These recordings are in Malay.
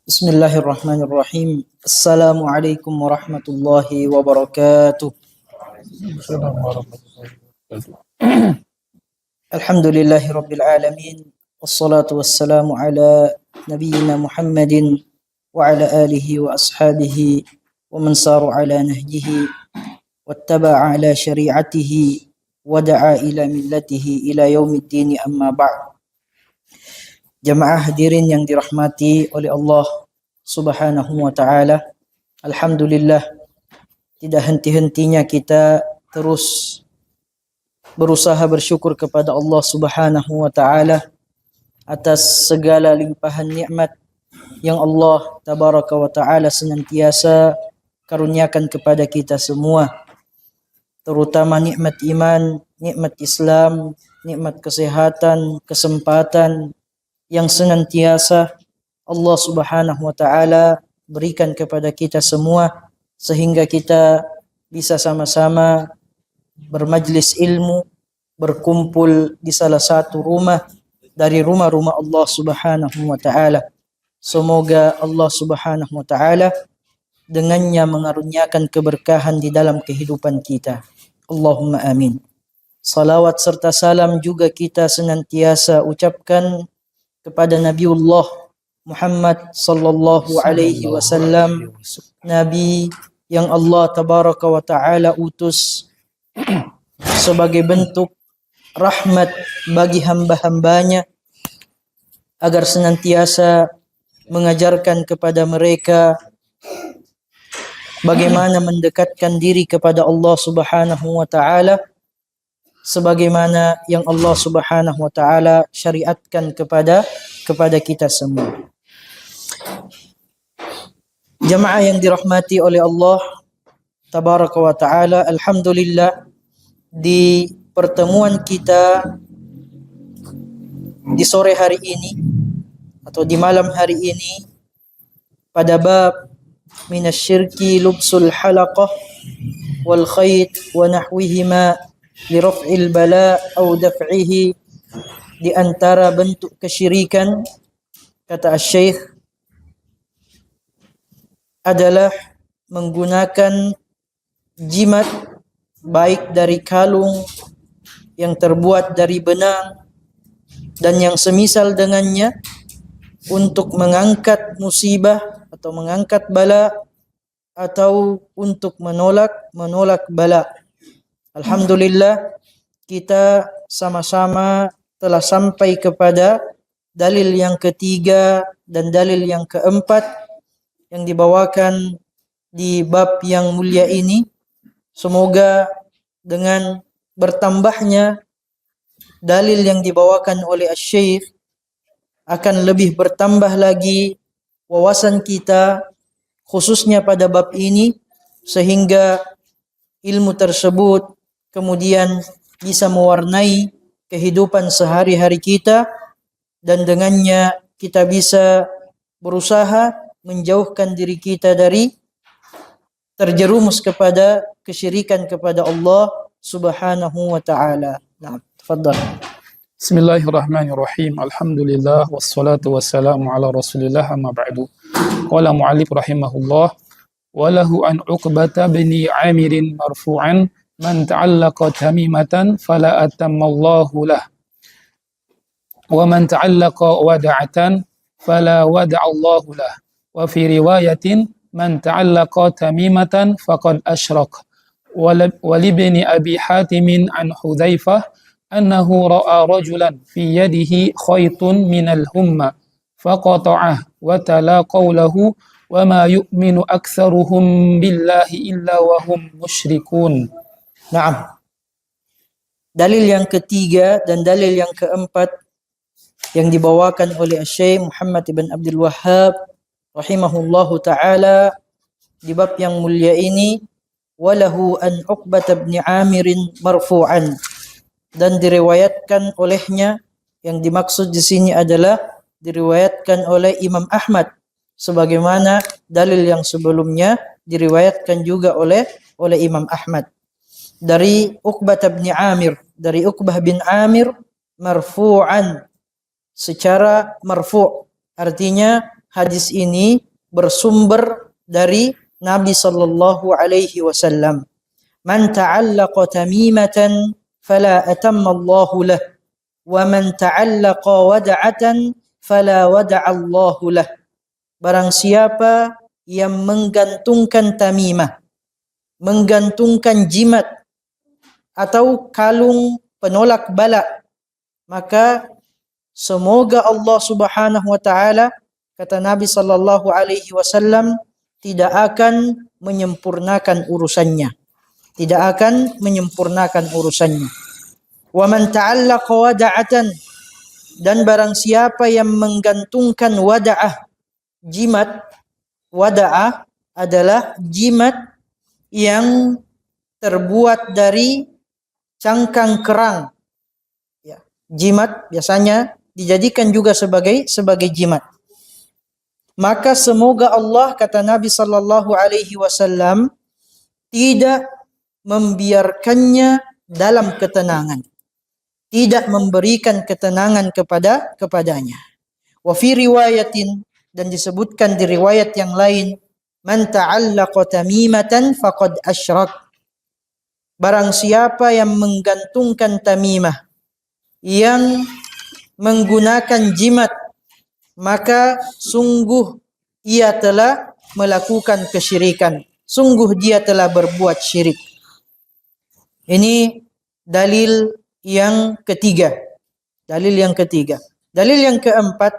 Bismillahirrahmanirrahim. Assalamualaikum warahmatullahi wabarakatuh. Alhamdulillahi rabbil alamin. Wassalatu wassalamu ala nabiyyina Muhammadin wa ala alihi wa ashabihi wa man saru ala nahjihi wattaba'a ala syari'atihi wa da'a ila millatihi ila yaumiddin, amma ba'd. Jamaah hadirin yang dirahmati oleh Allah Subhanahu wa ta'ala, alhamdulillah, tidak henti-hentinya kita terus berusaha bersyukur kepada Allah Subhanahu wa ta'ala atas segala limpahan nikmat yang Allah Tabaraka wa ta'ala senantiasa karuniakan kepada kita semua, terutama nikmat iman, nikmat Islam, nikmat kesehatan, kesempatan yang senantiasa Allah Subhanahu wa ta'ala berikan kepada kita semua, sehingga kita bisa sama-sama bermajlis ilmu, berkumpul di salah satu rumah dari rumah-rumah Allah Subhanahu wa ta'ala. Semoga Allah Subhanahu wa ta'ala dengannya mengaruniakan keberkahan di dalam kehidupan kita. Allahumma amin. Salawat serta salam juga kita senantiasa ucapkan kepada Nabiullah Muhammad sallallahu alaihi wasallam, Nabi yang Allah Tabaraka wa ta'ala utus sebagai bentuk rahmat bagi hamba-hambanya, agar senantiasa mengajarkan kepada mereka bagaimana mendekatkan diri kepada Allah Subhanahu wa ta'ala, sebagaimana yang Allah Subhanahu wa ta'ala syariatkan kepada kita semua. Jamaah yang dirahmati oleh Allah Tabaraka wa ta'ala, alhamdulillah, di pertemuan kita di sore hari ini atau di malam hari ini pada bab minasyirki lubsul halaqah wal khayt wa nahwihima liraf'il bala atau daf'ihi, di antara bentuk kesyirikan, kata Syekh, adalah menggunakan jimat baik dari kalung yang terbuat dari benang dan yang semisal dengannya untuk mengangkat musibah atau mengangkat bala atau untuk menolak bala. Alhamdulillah, kita sama-sama telah sampai kepada dalil yang ketiga dan dalil yang keempat yang dibawakan di bab yang mulia ini. Semoga dengan bertambahnya dalil yang dibawakan oleh Asy-Syaikh akan lebih bertambah lagi wawasan kita khususnya pada bab ini, sehingga ilmu tersebut kemudian bisa mewarnai kehidupan sehari-hari kita, dan dengannya kita bisa berusaha menjauhkan diri kita dari terjerumus kepada kesyirikan kepada Allah Subhanahu wa ta'ala. Nah, tafadhal. Bismillahirrahmanirrahim. Alhamdulillah wassalatu wassalamu ala Rasulillah, amma ba'du. Qala mu'allif rahimahullah, wa lahu an Uqbata bin Amir marfu'an, man ta'allaqa tamimatan fala atammallahu lah, wa man ta'allaqa wada'atan fala wada'allahu lah, wa fi riwayatin man ta'allaqa tamimatan faqad asyrak. Wa libni Abi Hatim an Hudzaifah annahu ra'a rajulan fi yadihi khaytun minal humma faqata'ah wa tala qawlahu wa ma yu'minu aktsaruhum billahi illa wa hum musyrikun. Naam. Dalil yang ketiga dan dalil yang keempat yang dibawakan oleh Syekh Muhammad ibn Abdul Wahhab rahimahullahu ta'ala di bab yang mulia ini, walahu an Uqbah bin Amir marfu'an, dan diriwayatkan olehnya, yang dimaksud di sini adalah diriwayatkan oleh Imam Ahmad, sebagaimana dalil yang sebelumnya diriwayatkan juga oleh Imam Ahmad dari Uqbah bin Amir, dari Uqbah bin Amir marfu'an, secara marfu', Artinya hadis ini bersumber dari Nabi sallallahu alaihi wasallam. Man ta'allaqa tamimatan fala atamma Allahu lah, wa man ta'allaqa wada'atan fala wada'a Allahu lah. Barang siapa yang menggantungkan tamimah, menggantungkan jimat atau kalung penolak bala, maka semoga Allah Subhanahu wa taala, kata Nabi sallallahu alaihi wasallam, tidak akan menyempurnakan urusannya. Tidak akan menyempurnakan urusannya. Wa man ta'allaqa wada'atan, dan barang siapa yang menggantungkan wada'ah, jimat. Wada'ah adalah jimat yang terbuat dari cangkang kerang. Ya, jimat biasanya dijadikan juga sebagai jimat. Maka semoga Allah, kata Nabi sallallahu alaihi wasallam, tidak membiarkannya dalam ketenangan, tidak memberikan ketenangan kepadanya. Wa fi riwayatin, dan disebutkan di riwayat yang lain, man ta'allaqa tamimatan faqad asyrak. Barang siapa yang menggantungkan tamimah, yang menggunakan jimat, maka sungguh ia telah melakukan kesyirikan. Sungguh dia telah berbuat syirik. Ini dalil yang ketiga. Dalil yang ketiga. Dalil yang keempat,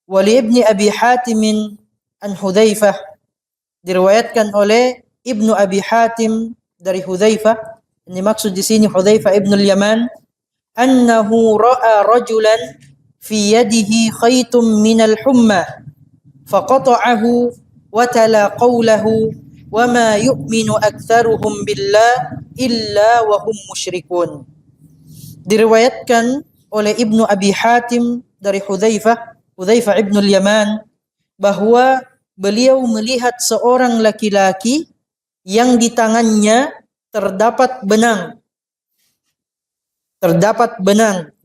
wali ibni Abi Hatim an Hudzaifah, diriwayatkan oleh Ibnu Abi Hatim dari Hudzaifah. Ini maksud di sini Hudzaifah ibn al-Yaman, annahu ra'a rajulan fi yadihi khaytum min al-humma faqata'ahu wa tala qawlahu wa ma yu'minu aktsaruhum billah illa wa hum musyrikun. Diriwayatkan oleh Ibnu Abi Hatim dari Hudzaifah ibn al-Yaman, bahwa beliau melihat seorang laki-laki yang di tangannya terdapat benang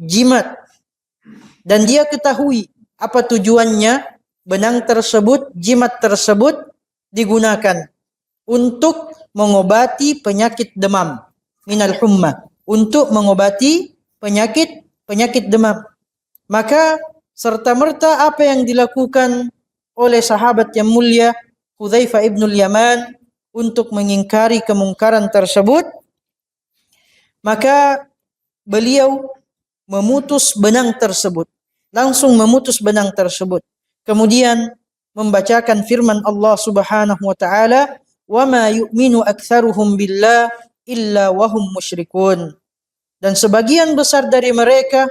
jimat, dan dia ketahui apa tujuannya. Benang tersebut, jimat tersebut digunakan untuk mengobati penyakit demam, minal humma, untuk mengobati penyakit demam. Maka serta-merta apa yang dilakukan oleh sahabat yang mulia Hudzaifah ibn al-Yaman untuk mengingkari kemungkaran tersebut, maka beliau memutus benang tersebut, langsung memutus benang tersebut. Kemudian membacakan firman Allah Subhanahu wa taala, "Wa ma yu'minu aktsaruhum billah illa wa hum musyrikun." Dan sebagian besar dari mereka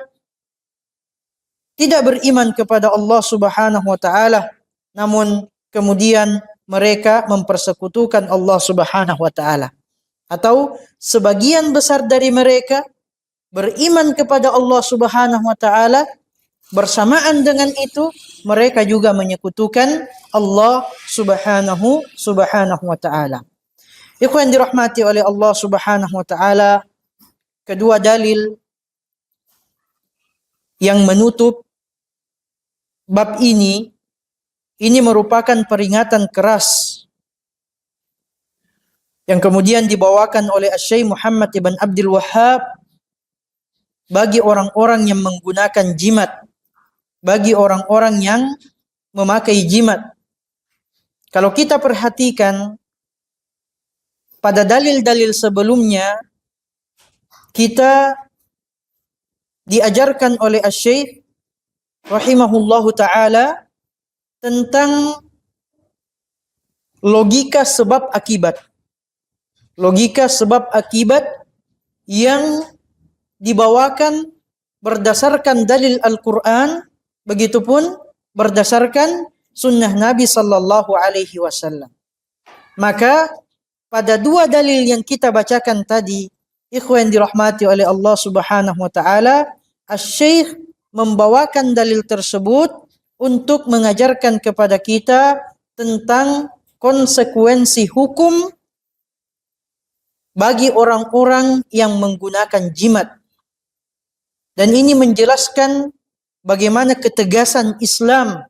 tidak beriman kepada Allah Subhanahu wa taala, namun kemudian mereka mempersekutukan Allah Subhanahu wa taala. Atau sebagian besar dari mereka beriman kepada Allah Subhanahu wa taala, bersamaan dengan itu mereka juga menyekutukan Allah Subhanahu wa taala. Ikhwan dirahmati oleh Allah Subhanahu wa taala, kedua dalil yang menutup bab ini merupakan peringatan keras yang kemudian dibawakan oleh Syekh Muhammad ibn Abdul Wahhab bagi orang-orang yang menggunakan jimat, bagi orang-orang yang memakai jimat. Kalau kita perhatikan pada dalil-dalil sebelumnya, kita diajarkan oleh Syekh rahimahullahu taala tentang logika sebab akibat. Logika sebab akibat yang dibawakan berdasarkan dalil Al-Quran, begitupun berdasarkan sunnah Nabi sallallahu alaihi wasallam. Maka pada dua dalil yang kita bacakan tadi, ikhwan dirahmati oleh Allah Subhanahu wa taala, Asy-Syaikh membawakan dalil tersebut untuk mengajarkan kepada kita tentang konsekuensi hukum bagi orang-orang yang menggunakan jimat. Dan ini menjelaskan bagaimana ketegasan Islam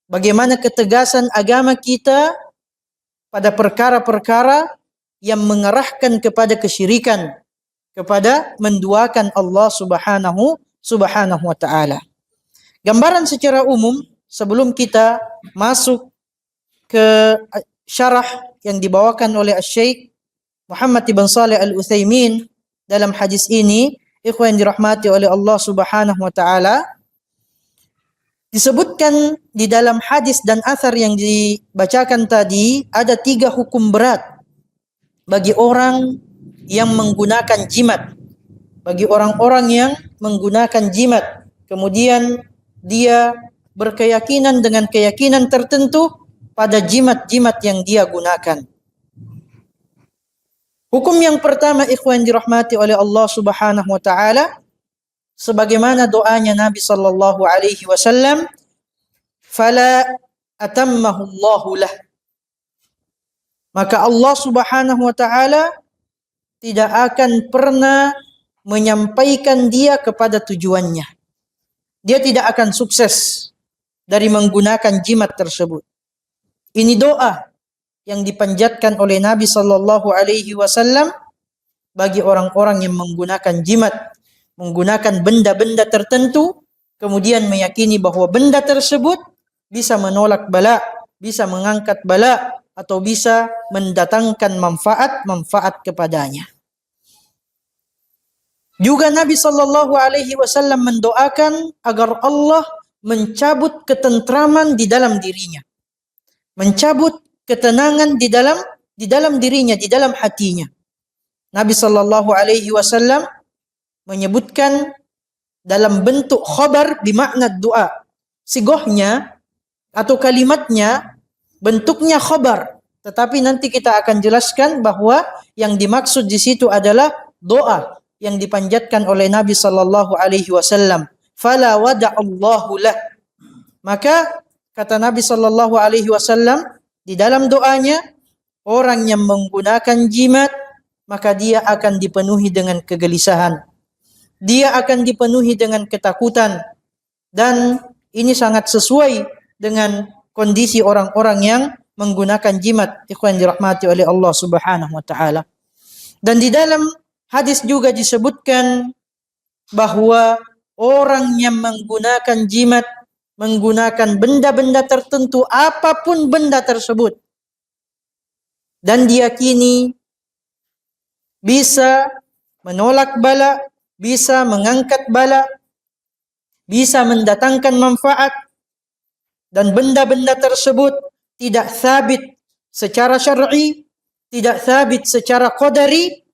bagaimana ketegasan agama kita pada perkara-perkara yang mengarahkan kepada kesyirikan, kepada menduakan Allah Subhanahu wa taala. Gambaran secara umum sebelum kita masuk ke syarah yang dibawakan oleh Syekh Muhammad ibn Shalih Al-Utsaimin dalam hadis ini, ikhwan yang dirahmati oleh Allah Subhanahu wa taala, disebutkan di dalam hadis dan athar yang dibacakan tadi ada 3 hukum berat bagi orang yang menggunakan jimat, bagi orang-orang yang menggunakan jimat, kemudian dia berkeyakinan dengan keyakinan tertentu pada jimat-jimat yang dia gunakan. Hukum yang pertama, ikhwan dirahmati oleh Allah Subhanahu wa taala, sebagaimana doanya Nabi sallallahu alaihi wasallam, fala atammahu Allahu lah. Maka Allah Subhanahu wa taala tidak akan pernah menyampaikan dia kepada tujuannya. Dia tidak akan sukses dari menggunakan jimat tersebut. Ini doa yang dipanjatkan oleh Nabi sallallahu alaihi wasallam bagi orang-orang yang menggunakan jimat, menggunakan benda-benda tertentu, kemudian meyakini bahwa benda tersebut bisa menolak bala, bisa mengangkat bala, atau bisa mendatangkan manfaat kepadanya. Juga Nabi sallallahu alaihi wasallam mendoakan agar Allah mencabut ketentraman di dalam dirinya, mencabut ketenangan di dalam dirinya, di dalam hatinya. Nabi sallallahu alaihi wasallam menyebutkan dalam bentuk khabar bermakna doa. Sigohnya atau kalimatnya bentuknya khabar, tetapi nanti kita akan jelaskan bahwa yang dimaksud di situ adalah doa yang dipanjatkan oleh Nabi sallallahu alaihi wasallam. Fala wada'allahu lah. Maka kata Nabi sallallahu alaihi wasallam di dalam doanya, orang yang menggunakan jimat maka dia akan dipenuhi dengan kegelisahan. Dia akan dipenuhi dengan ketakutan, dan ini sangat sesuai dengan kondisi orang-orang yang menggunakan jimat, ikhwan dirahmati oleh Allah Subhanahu wa taala. Dan di dalam hadis juga disebutkan bahwa orang yang menggunakan jimat, menggunakan benda-benda tertentu, apapun benda tersebut, dan diyakini bisa menolak bala, bisa mengangkat bala, bisa mendatangkan manfaat, dan benda-benda tersebut tidak sabit secara syar'i, tidak sabit secara qadari,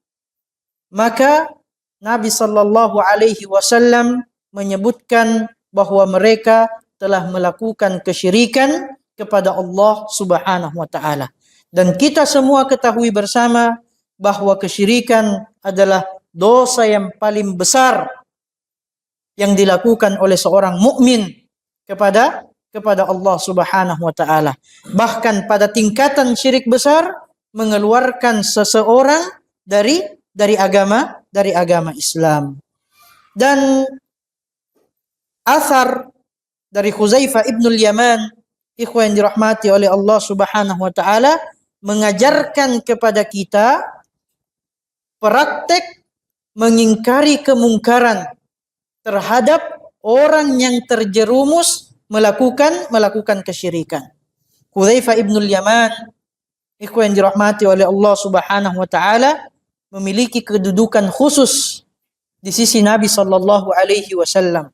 maka Nabi sallallahu alaihi wasallam menyebutkan bahwa mereka telah melakukan kesyirikan kepada Allah Subhanahu wa taala. Dan kita semua ketahui bersama bahwa kesyirikan adalah dosa yang paling besar yang dilakukan oleh seorang mukmin kepada Allah Subhanahu wa taala. Bahkan pada tingkatan syirik besar mengeluarkan seseorang dari agama Islam. Dan athar dari Huzaifah ibnul Yaman, ikhwan yang dirahmati oleh Allah Subhanahu wa taala, mengajarkan kepada kita praktek mengingkari kemungkaran terhadap orang yang terjerumus melakukan kesyirikan. Huzaifah ibnul Yaman, ikhwan yang dirahmati oleh Allah Subhanahu wa taala, memiliki kedudukan khusus di sisi Nabi sallallahu alaihi wasallam.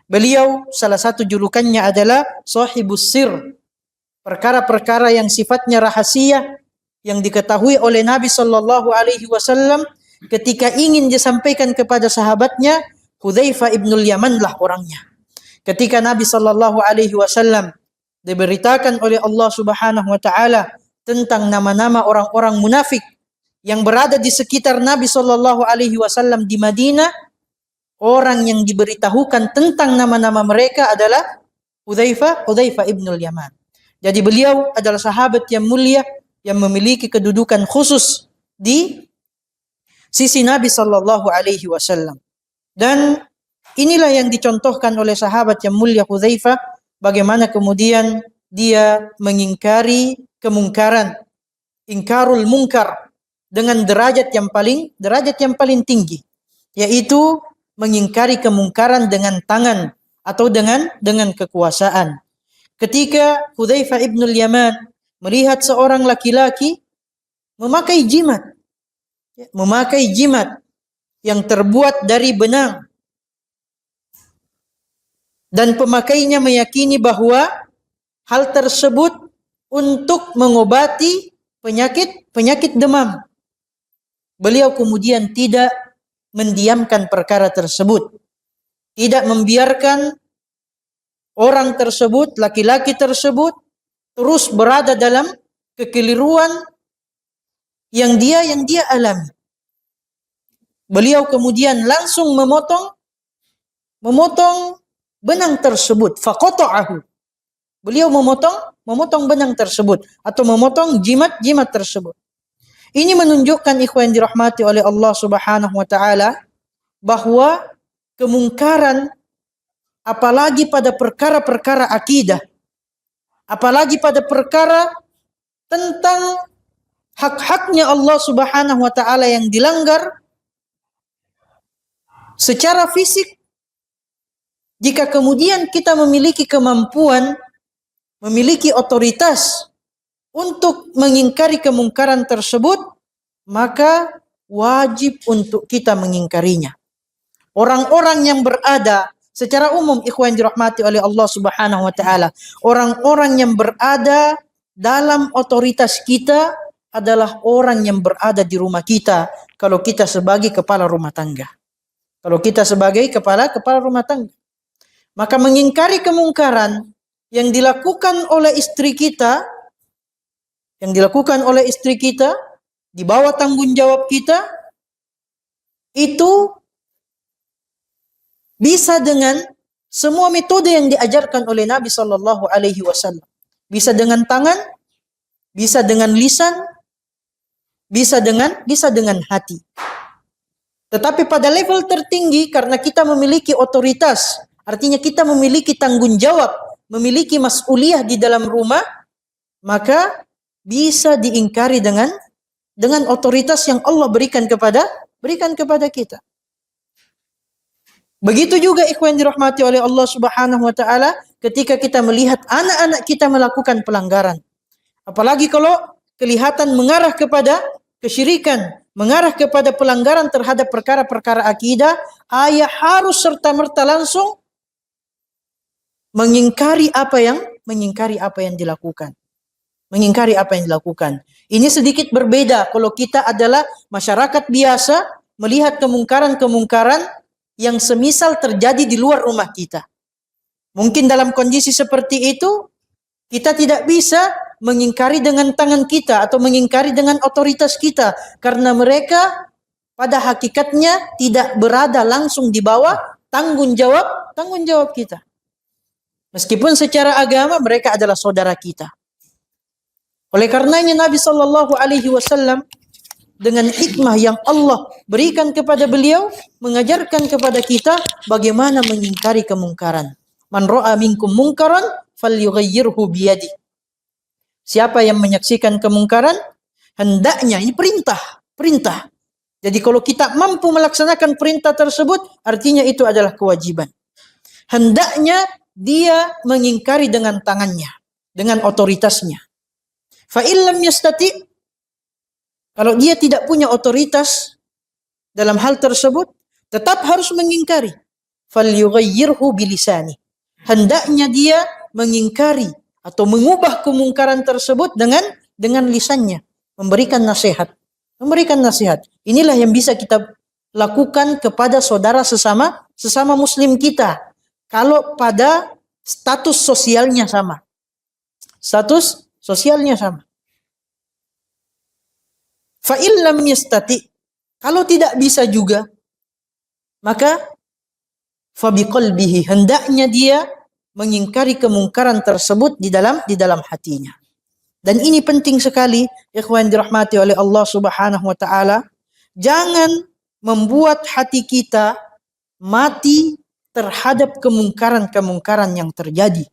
Beliau salah satu julukannya adalah sahibus sir. Perkara-perkara yang sifatnya rahasia yang diketahui oleh Nabi sallallahu alaihi wasallam ketika ingin disampaikan kepada sahabatnya, Hudzaifah ibnul Yaman lah orangnya. Ketika Nabi sallallahu alaihi wasallam diberitakan oleh Allah Subhanahu wa taala tentang nama-nama orang-orang munafik yang berada di sekitar Nabi sallallahu alaihi wasallam di Madinah, orang yang diberitahukan tentang nama-nama mereka adalah Hudzaifah ibnul Yaman. Jadi beliau adalah sahabat yang mulia yang memiliki kedudukan khusus di sisi Nabi sallallahu alaihi wasallam. Dan inilah yang dicontohkan oleh sahabat yang mulia Hudzaifah, bagaimana kemudian dia mengingkari kemungkaran, ingkarul mungkar, dengan derajat yang paling tinggi, yaitu mengingkari kemungkaran dengan tangan atau dengan kekuasaan. Ketika Hudzaifah ibnul Yaman melihat seorang laki-laki memakai jimat yang terbuat dari benang, dan pemakainya meyakini bahwa hal tersebut untuk mengobati penyakit demam, beliau kemudian tidak mendiamkan perkara tersebut, tidak membiarkan orang tersebut, laki-laki tersebut terus berada dalam kekeliruan yang dia alami. Beliau kemudian langsung memotong benang tersebut, faqata'ahu. Beliau memotong benang tersebut atau memotong jimat tersebut. Ini menunjukkan, ikhwan yang dirahmati oleh Allah Subhanahu wa taala, bahwa kemungkaran, apalagi pada perkara-perkara akidah, apalagi pada perkara tentang hak-haknya Allah Subhanahu wa taala yang dilanggar secara fisik, jika kemudian kita memiliki kemampuan, memiliki otoritas untuk mengingkari kemungkaran tersebut, maka wajib untuk kita mengingkarinya. Orang-orang yang berada secara umum, ikhwan dirahmati oleh Allah Subhanahu wa taala, orang-orang yang berada dalam otoritas kita adalah orang yang berada di rumah kita, kalau kita sebagai kepala rumah tangga. Kalau kita sebagai kepala rumah tangga, maka mengingkari kemungkaran yang dilakukan oleh istri kita, di bawah tanggung jawab kita, itu bisa dengan semua metode yang diajarkan oleh Nabi Sallallahu Alaihi Wasallam. Bisa dengan tangan, bisa dengan lisan, bisa dengan hati. Tetapi pada level tertinggi, karena kita memiliki otoritas, artinya kita memiliki tanggung jawab, memiliki mas'uliyah di dalam rumah, maka bisa diingkari dengan otoritas yang Allah berikan kepada kita. Begitu juga ikhwan dirahmati oleh Allah Subhanahu wa taala, ketika kita melihat anak-anak kita melakukan pelanggaran, apalagi kalau kelihatan mengarah kepada kesyirikan, mengarah kepada pelanggaran terhadap perkara-perkara akidah, ayah harus serta-merta langsung mengingkari apa yang dilakukan. Ini sedikit berbeda kalau kita adalah masyarakat biasa melihat kemungkaran-kemungkaran yang semisal terjadi di luar rumah kita. Mungkin dalam kondisi seperti itu, kita tidak bisa mengingkari dengan tangan kita atau mengingkari dengan otoritas kita, karena mereka pada hakikatnya tidak berada langsung di bawah tanggung jawab kita. Meskipun secara agama mereka adalah saudara kita. Oleh karenanya Nabi Sallallahu Alaihi Wasallam dengan hikmah yang Allah berikan kepada beliau, mengajarkan kepada kita bagaimana mengingkari kemungkaran. Man ra'a minkum munkaran falyughayyirhu biyadi. Siapa yang menyaksikan kemungkaran, hendaknya, ini perintah. Jadi kalau kita mampu melaksanakan perintah tersebut, artinya itu adalah kewajiban. Hendaknya dia mengingkari dengan tangannya, dengan otoritasnya. Fa illam yastati, kalau dia tidak punya otoritas dalam hal tersebut, tetap harus mengingkari. Falyughayyirhu bilisani. Hendaknya dia mengingkari atau mengubah kemungkaran tersebut dengan lisannya, memberikan nasihat. Inilah yang bisa kita lakukan kepada saudara sesama muslim kita. Kalau pada status sosialnya sama. Fa illam yastati, kalau tidak bisa juga, maka fa biqalbihi, hendaknya dia mengingkari kemungkaran tersebut di dalam hatinya. Dan ini penting sekali, ikhwan dirahmati oleh Allah Subhanahu wa taala. Jangan membuat hati kita mati terhadap kemungkaran-kemungkaran yang terjadi.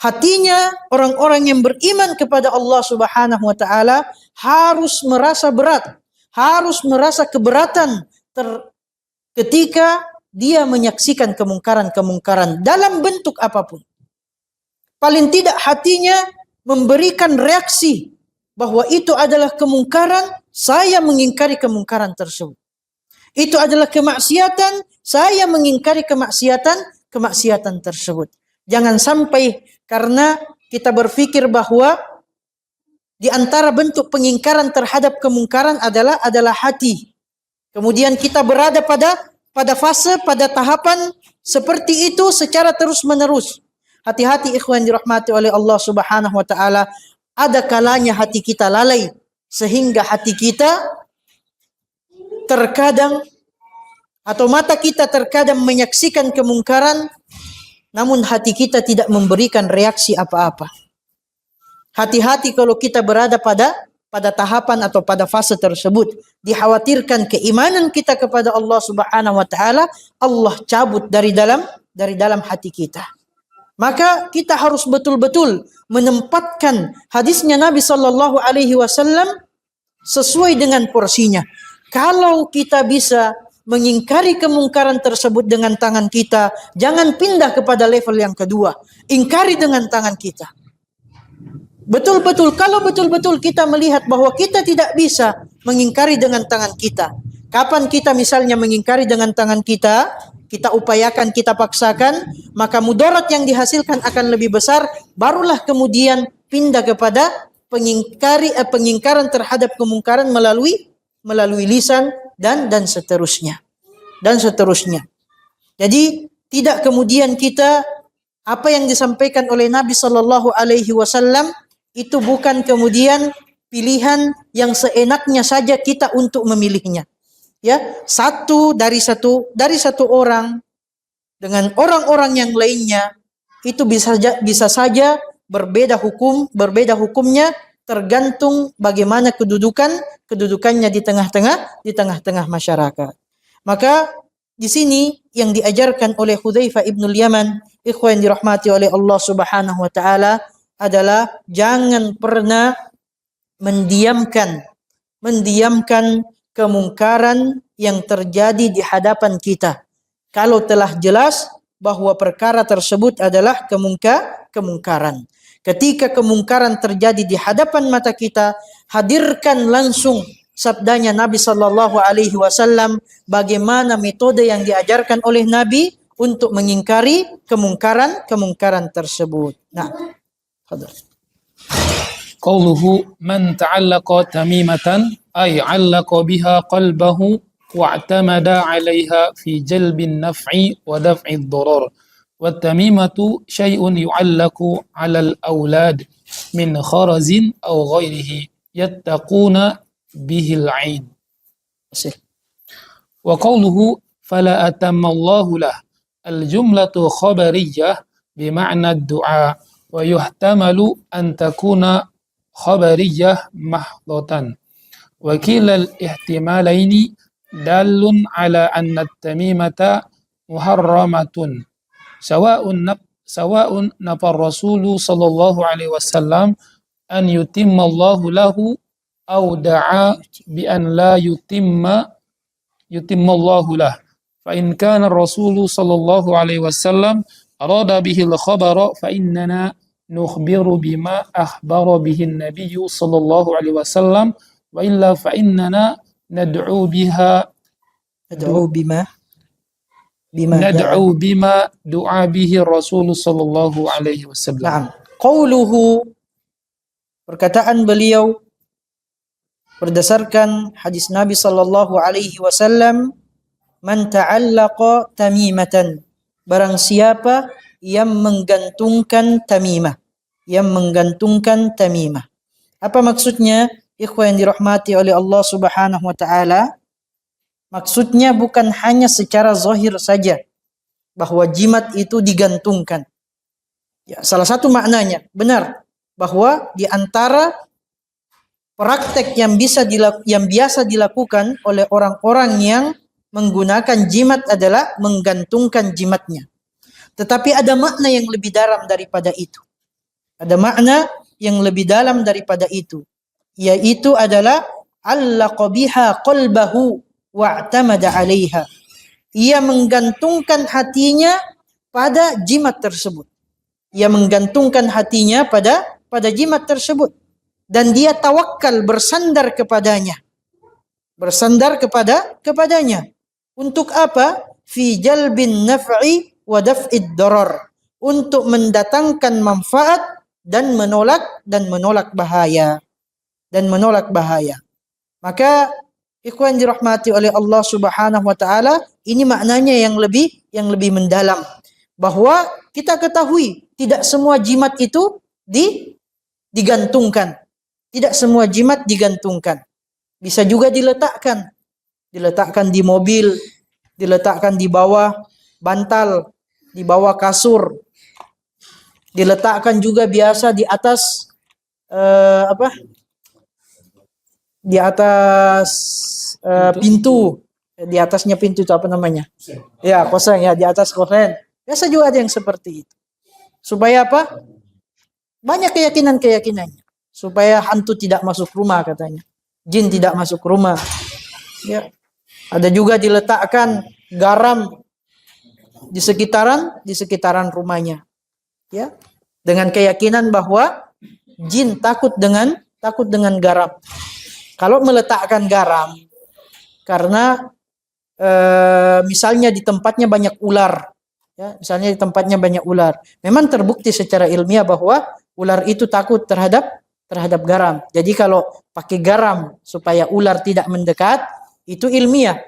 Hatinya orang-orang yang beriman kepada Allah Subhanahu wa taala harus merasa berat, harus merasa keberatan ketika dia menyaksikan kemungkaran-kemungkaran dalam bentuk apapun. Paling tidak hatinya memberikan reaksi bahwa itu adalah kemungkaran, saya mengingkari kemungkaran tersebut. Itu adalah kemaksiatan, saya mengingkari kemaksiatan tersebut. Jangan sampai karena kita berpikir bahwa di antara bentuk pengingkaran terhadap kemungkaran adalah hati. Kemudian kita berada pada fase, pada tahapan seperti itu secara terus-menerus. Hati-hati ikhwan dirahmati oleh Allah Subhanahu wa taala. Ada kalanya hati kita lalai sehingga hati kita terkadang atau mata kita terkadang menyaksikan kemungkaran, namun hati kita tidak memberikan reaksi apa-apa. Hati-hati kalau kita berada pada tahapan atau pada fase tersebut. Dikhawatirkan keimanan kita kepada Allah Subhanahu wa taala Allah cabut dari dalam hati kita. Maka kita harus betul-betul menempatkan hadisnya Nabi sallallahu alaihi wasallam sesuai dengan porsinya. Kalau kita bisa mengingkari kemungkaran tersebut dengan tangan kita, jangan pindah kepada level yang kedua. Ingkari dengan tangan kita. Betul-betul, kalau betul-betul kita melihat bahwa kita tidak bisa mengingkari dengan tangan kita. Kapan kita misalnya mengingkari dengan tangan kita, kita upayakan, kita paksakan, maka mudarat yang dihasilkan akan lebih besar, barulah kemudian pindah kepada pengingkaran terhadap kemungkaran melalui lisan dan seterusnya. Dan seterusnya. Jadi tidak kemudian kita apa yang disampaikan oleh Nabi sallallahu alaihi wasallam itu bukan kemudian pilihan yang seenaknya saja kita untuk memilihnya. Ya, dari satu orang dengan orang-orang yang lainnya itu bisa saja berbeda hukumnya tergantung bagaimana kedudukannya di tengah-tengah masyarakat. Maka di sini yang diajarkan oleh Hudzaifah ibnul Yaman, ikhwan dirahmati oleh Allah Subhanahu wa taala, adalah jangan pernah mendiamkan kemungkaran yang terjadi di hadapan kita. Kalau telah jelas bahwa perkara tersebut adalah kemungkaran. Ketika kemungkaran terjadi di hadapan mata kita, hadirkan langsung sabdanya Nabi sallallahu alaihi wasallam, bagaimana metode yang diajarkan oleh Nabi untuk mengingkari kemungkaran tersebut. Nah, hadar. Qauluhu man ta'allaqa tamimatan ay 'allaqa biha qalbahu wa'tamada 'alaiha fi jalbin naf'i wa daf'i ad-darar. والتميمة شيء يعلق على الأولاد من خرز أو غيره يتقون به العين. وقوله فلا أتم الله له الجملة خبرية بمعنى الدعاء ويحتمل أن تكون خبرية محضة وكلا الاحتمالين دال على أن التميمة محرمة سواء نفى الرسول صلى الله عليه وسلم أن يتم الله له أو دعا بأن لا يتم الله له فإن كان الرسول صلى الله عليه وسلم أراد به الخبر فإننا نخبر بما أخبر به النبي صلى الله عليه وسلم وإلا فإننا ندعو بما دعا به الرسول صلى الله عليه وسلم. Naam. Qauluhu, perkataan beliau berdasarkan hadis Nabi sallallahu alaihi wasallam, man ta'allaqa tamimatan, barang siapa yang menggantungkan tamimah, Apa maksudnya? Ikhwan yang dirahmati oleh Allah Subhanahu wa taala, maksudnya bukan hanya secara zahir saja bahwa jimat itu digantungkan. Ya, salah satu maknanya benar bahwa di antara praktek yang biasa dilakukan oleh orang-orang yang menggunakan jimat adalah menggantungkan jimatnya. Tetapi ada makna yang lebih dalam daripada itu. Ada makna yang lebih dalam daripada itu, yaitu adalah allaqa biha qalbahu wa'tamada 'alaiha. Ia menggantungkan hatinya pada jimat tersebut. Ia menggantungkan hatinya pada jimat tersebut dan dia tawakal, bersandar kepadanya. Bersandar kepadanya. Untuk apa? Fi jalbin naf'i wa daf'id darar. Untuk mendatangkan manfaat dan menolak bahaya. Maka ikhwan dirahmati oleh Allah Subhanahu wa taala, ini maknanya yang lebih mendalam, bahwa kita ketahui tidak semua jimat itu digantungkan. Tidak semua jimat digantungkan. Bisa juga diletakkan di mobil, diletakkan di bawah bantal, di bawah kasur, diletakkan juga biasa di atas di atas pintu, di atasnya pintu itu apa namanya? Ya, kosen ya, di atas kosen. Biasa juga ada yang seperti itu. Supaya apa? Banyak keyakinan-keyakinannya. Supaya hantu tidak masuk rumah katanya. Jin tidak masuk rumah. Ya. Ada juga diletakkan garam di sekitaran rumahnya. Ya. Dengan keyakinan bahwa jin takut dengan garam. Kalau meletakkan garam karena misalnya di tempatnya banyak ular, ya, misalnya di tempatnya banyak ular, memang terbukti secara ilmiah bahwa ular itu takut terhadap garam. Jadi kalau pakai garam supaya ular tidak mendekat, itu ilmiah.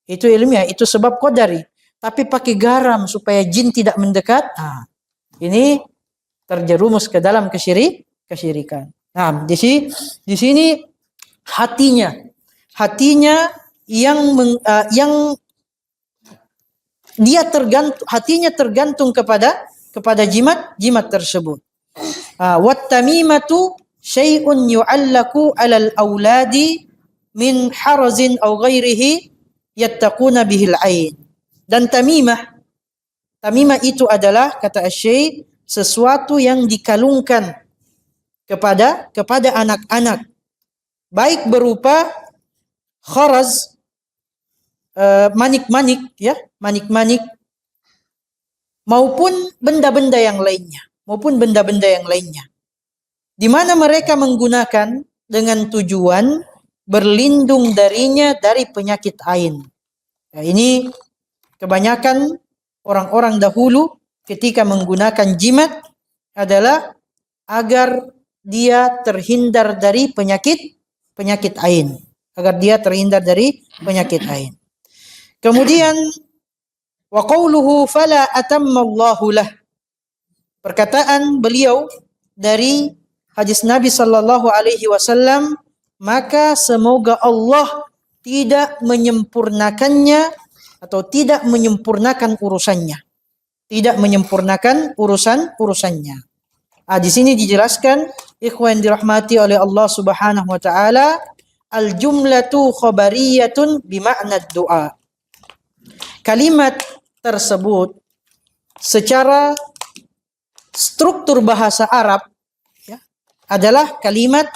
Itu sebab qadari. Tapi pakai garam supaya jin tidak mendekat, ini terjerumus ke dalam kesyirikan. Nah, di sini hatinya yang dia tergantung kepada jimat tersebut. Wat tamimatu syai'un yu'allaku 'alal auladi min harazin aw ghairihi yattaquna bihil ain. Dan tamimah itu adalah, kata Asy-Syaikh, sesuatu yang dikalungkan kepada anak-anak, baik berupa kharaz, manik-manik, maupun benda-benda yang lainnya, di mana mereka menggunakan dengan tujuan berlindung darinya dari penyakit ain. Nah, ini kebanyakan orang-orang dahulu ketika menggunakan jimat adalah agar dia terhindar dari penyakit ain. Kemudian wa qauluhu fala atammallahu lah. Perkataan beliau dari hadis Nabi sallallahu alaihi wasallam, maka semoga Allah tidak menyempurnakannya atau tidak menyempurnakan urusannya. Di sini dijelaskan, ikhwan dirahmati oleh Allah Subhanahu wa taala, al-jumlatu khabariyatun bima'na doa. Kalimat tersebut secara struktur bahasa Arab, ya, adalah kalimat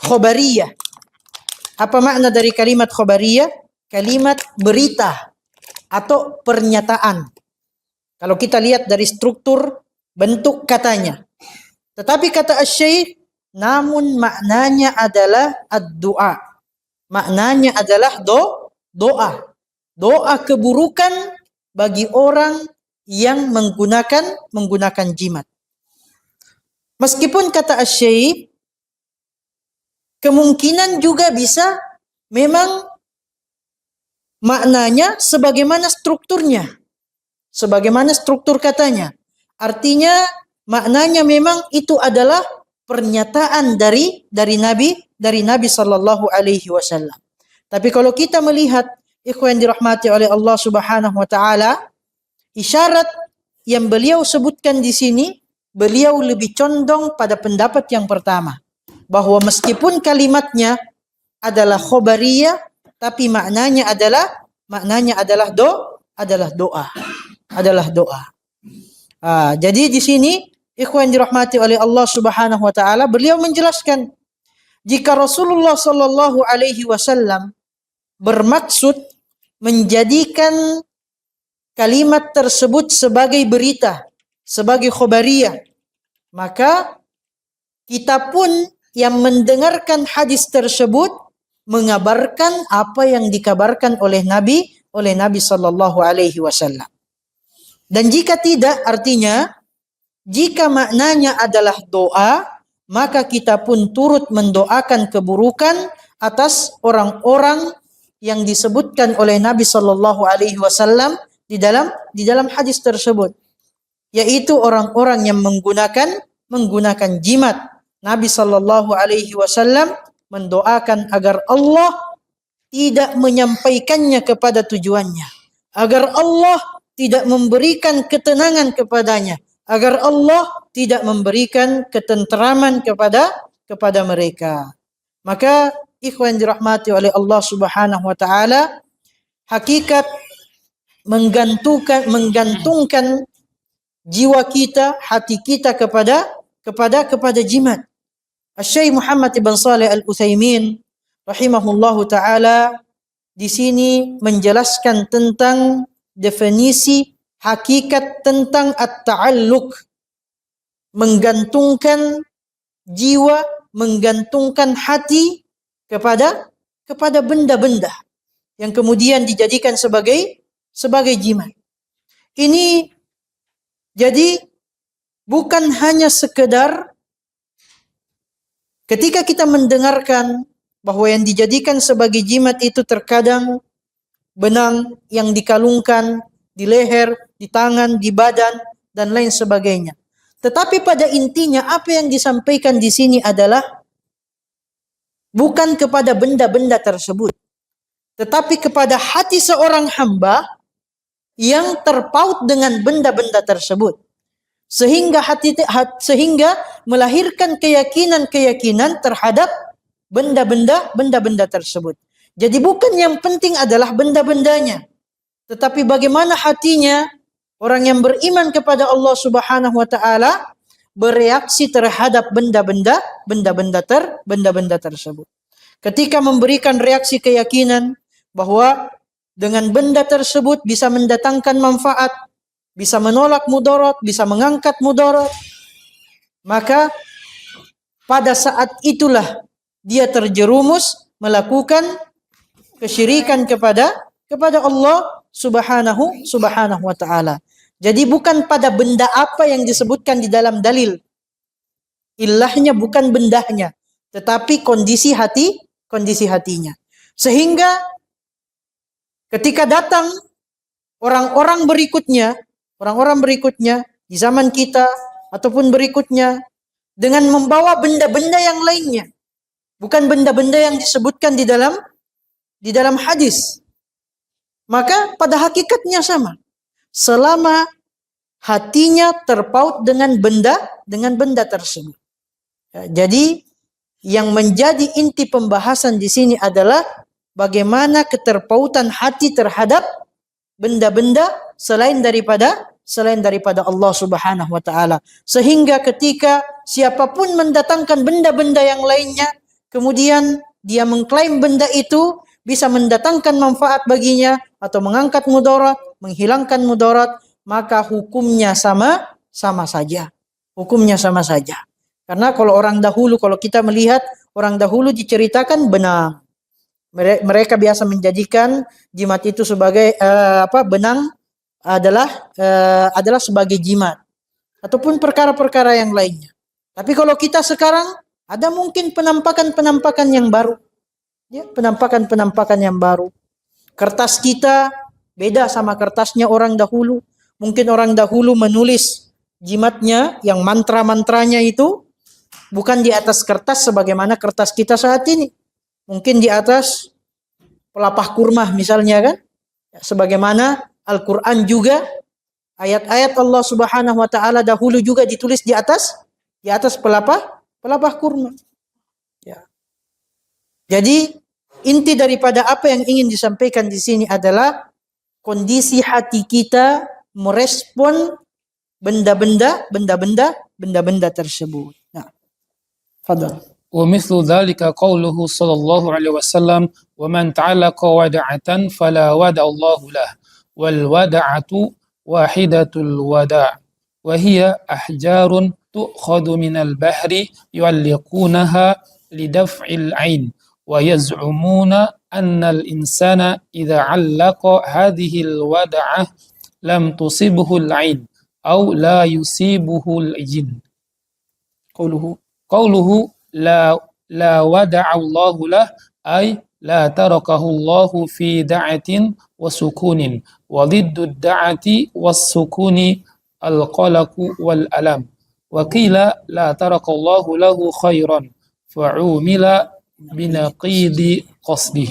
khabariyah. Apa makna dari kalimat khabariyah? Kalimat berita atau pernyataan. Kalau kita lihat dari struktur bentuk katanya. Tetapi kata Asy-Syaikh, namun maknanya adalah ad-du'a. Maknanya adalah doa. Doa keburukan bagi orang yang menggunakan jimat. Meskipun kata Asy-Syaikh, kemungkinan juga bisa memang maknanya sebagaimana strukturnya. Sebagaimana struktur katanya. Artinya maknanya memang itu adalah pernyataan dari Nabi sallallahu alaihi wasallam. Tapi kalau kita melihat, ikhwan dirahmati oleh Allah Subhanahu wa taala, isyarat yang beliau sebutkan di sini, beliau lebih condong pada pendapat yang pertama, bahwa meskipun kalimatnya adalah khobariyah, tapi maknanya adalah doa. Jadi di sini ikhwan dirahmati oleh Allah Subhanahu wa taala, beliau menjelaskan jika Rasulullah sallallahu alaihi wasallam bermaksud menjadikan kalimat tersebut sebagai berita, sebagai khobariyah, maka kita pun yang mendengarkan hadis tersebut mengabarkan apa yang dikabarkan oleh Nabi sallallahu alaihi wasallam. Dan jika tidak, artinya jika maknanya adalah doa, maka kita pun turut mendoakan keburukan atas orang-orang yang disebutkan oleh Nabi sallallahu alaihi wasallam di dalam hadis tersebut, yaitu orang-orang yang menggunakan jimat. Nabi sallallahu alaihi wasallam mendoakan agar Allah tidak menyampaikannya kepada tujuannya, agar Allah tidak memberikan ketenangan kepadanya, agar Allah tidak memberikan ketenteraman kepada mereka. Maka ikhwan dirahmati oleh Allah Subhanahu wa taala, hakikat menggantungkan jiwa kita, hati kita kepada jimat. Syekh Muhammad ibn Shalih Al-Utsaimin rahimahullahu taala di sini menjelaskan tentang definisi hakikat tentang at-ta'alluq, menggantungkan jiwa, menggantungkan hati kepada benda-benda yang kemudian dijadikan sebagai jimat. Ini jadi bukan hanya sekedar ketika kita mendengarkan bahwa yang dijadikan sebagai jimat itu terkadang benang yang dikalungkan di leher, di tangan, di badan, dan lain sebagainya. Tetapi pada intinya apa yang disampaikan di sini adalah bukan kepada benda-benda tersebut, tetapi kepada hati seorang hamba yang terpaut dengan benda-benda tersebut. Sehingga melahirkan keyakinan terhadap benda-benda tersebut. Jadi bukan yang penting adalah benda-bendanya, tetapi bagaimana hatinya orang yang beriman kepada Allah Subhanahu wa taala bereaksi terhadap benda-benda tersebut. Ketika memberikan reaksi keyakinan bahwa dengan benda tersebut bisa mendatangkan manfaat, bisa menolak mudarat, bisa mengangkat mudarat, maka pada saat itulah dia terjerumus melakukan kesyirikan kepada Allah Subhanahu wa taala. Jadi bukan pada benda apa yang disebutkan di dalam dalil. Ilahnya bukan bendanya, tetapi kondisi hatinya. Sehingga ketika datang orang-orang berikutnya di zaman kita ataupun berikutnya dengan membawa benda-benda yang lainnya, bukan benda-benda yang disebutkan di dalam hadis, maka pada hakikatnya sama. Selama hatinya terpaut dengan benda tersebut. Ya, jadi yang menjadi inti pembahasan di sini adalah bagaimana keterpautan hati terhadap benda-benda selain daripada Allah Subhanahu wa taala. Sehingga ketika siapapun mendatangkan benda-benda yang lainnya, kemudian dia mengklaim benda itu bisa mendatangkan manfaat baginya atau mengangkat mudarat, menghilangkan mudarat, maka hukumnya sama saja. Hukumnya sama saja. Karena kalau kita melihat orang dahulu diceritakan benang. Mereka biasa menjadikan jimat itu sebagai benang adalah sebagai jimat ataupun perkara-perkara yang lainnya. Tapi kalau kita sekarang ada mungkin penampakan yang baru. Ya, penampakan yang baru. Kertas kita beda sama kertasnya orang dahulu. Mungkin orang dahulu menulis jimatnya yang mantra-mantranya itu bukan di atas kertas sebagaimana kertas kita saat ini. Mungkin di atas pelapah kurma misalnya kan. Sebagaimana Al-Quran juga ayat-ayat Allah Subhanahu wa taala dahulu juga ditulis di atas pelapah kurma. Ya. Jadi inti daripada apa yang ingin disampaikan di sini adalah kondisi hati kita merespon benda-benda benda-benda tersebut. Nah, fadhal. ومثل ذلك قوله صلى الله عليه وسلم ومن تعلق ودعة فلا ودع الله له والودعة واحدة الوداع وهي أحجار تؤخذ من البحر يعلقونها لدفع العين ويزعمون أن الإنسان إذا علق هذه الودعة لم تصبه العين أو لا يصيبه الجن قوله لا ودع الله له أي لا تركه الله في دعة وسكون وضد الدعة والسكون القلق والألم وقيل لا ترك الله له خيرا فعومل بنقيض قصده.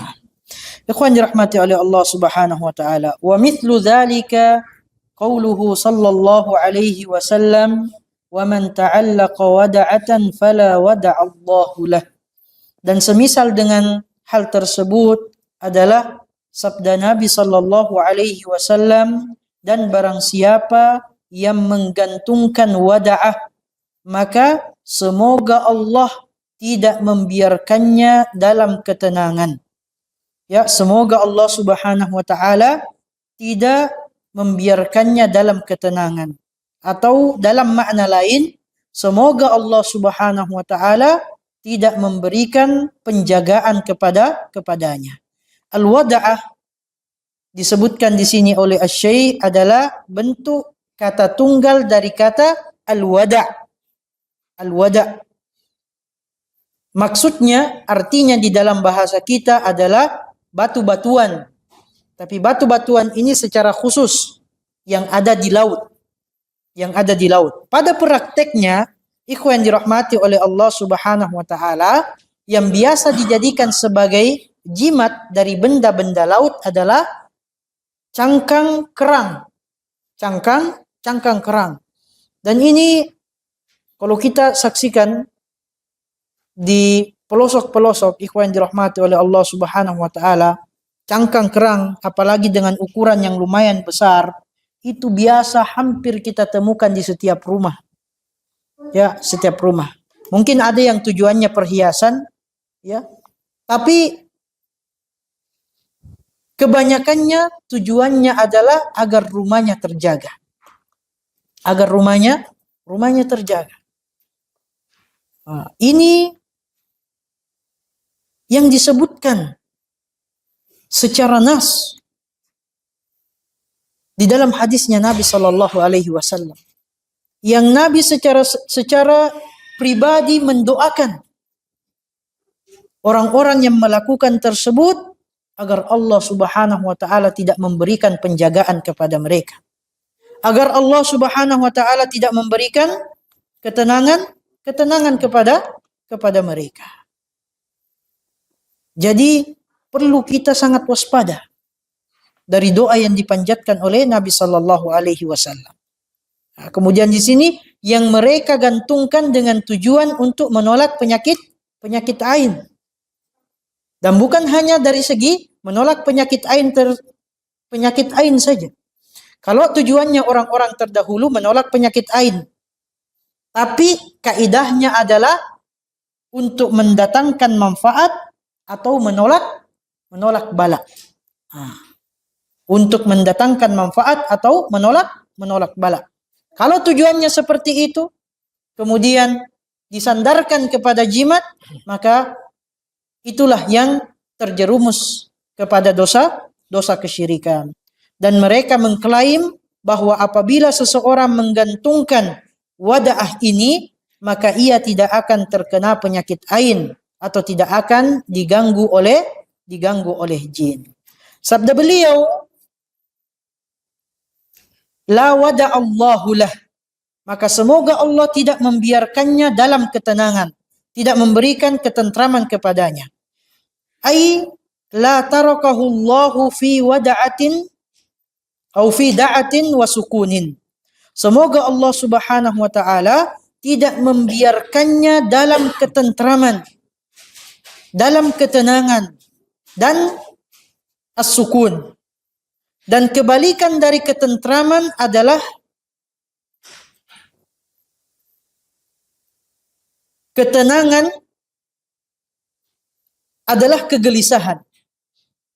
Ikhwan dirahmati oleh Allah Subhanahu wa taala. Wa mithlu dzalika qauluhu sallallahu alaihi wasallam wa man ta'allaqa wada'atan fala wada'allahu lah. Dan semisal dengan hal tersebut adalah sabda Nabi sallallahu alaihi wasallam, dan barang siapa yang menggantungkan wada'ah maka semoga Allah tidak membiarkannya dalam ketenangan. Ya, semoga Allah Subhanahu wa taala tidak membiarkannya dalam ketenangan. Atau dalam makna lain, semoga Allah Subhanahu wa taala tidak memberikan penjagaan kepadanya. Al-wada'ah disebutkan di sini oleh Asy-Syaikh adalah bentuk kata tunggal dari kata al-wada'. Al-wada'. Maksudnya, artinya di dalam bahasa kita adalah batu-batuan. Tapi batu-batuan ini secara khusus yang ada di laut. Pada prakteknya, ikhwan dirahmati oleh Allah Subhanahu wa taala, yang biasa dijadikan sebagai jimat dari benda-benda laut adalah cangkang kerang. Cangkang kerang. Dan ini kalau kita saksikan di pelosok-pelosok, ikhwan dirahmati oleh Allah Subhanahu wa taala, cangkang kerang apalagi dengan ukuran yang lumayan besar, itu biasa hampir kita temukan di setiap rumah. Ya, setiap rumah. Mungkin ada yang tujuannya perhiasan, ya. Tapi kebanyakannya tujuannya adalah agar rumahnya terjaga. Agar rumahnya terjaga. Nah, ini yang disebutkan secara nas di dalam hadisnya Nabi sallallahu alaihi wasallam, yang Nabi secara pribadi mendoakan orang-orang yang melakukan tersebut agar Allah Subhanahu wa taala tidak memberikan penjagaan kepada mereka, agar Allah Subhanahu wa taala tidak memberikan ketenangan kepada mereka. Jadi perlu kita sangat waspada dari doa yang dipanjatkan oleh Nabi sallallahu alaihi wasallam. Nah, kemudian di sini yang mereka gantungkan dengan tujuan untuk menolak penyakit ain. Dan bukan hanya dari segi menolak penyakit ain saja. Kalau tujuannya orang-orang terdahulu menolak penyakit ain, tapi kaidahnya adalah untuk mendatangkan manfaat atau menolak bala. Nah, untuk mendatangkan manfaat atau menolak bala. Kalau tujuannya seperti itu, kemudian disandarkan kepada jimat, maka itulah yang terjerumus kepada dosa kesyirikan. Dan mereka mengklaim bahwa apabila seseorang menggantungkan wada'ah ini, maka ia tidak akan terkena penyakit ain atau tidak akan diganggu oleh jin. Sabda beliau, la wada'allahu lah, maka semoga Allah tidak membiarkannya dalam ketenangan, tidak memberikan ketentraman kepadanya. Ai la tarakahu Allahu fi wada'atin atau fi da'atin wa sukunin. Semoga Allah Subhanahu wa taala tidak membiarkannya dalam ketentraman, dalam ketenangan dan as-sukun. Dan kebalikan dari ketentraman adalah ketenangan adalah kegelisahan.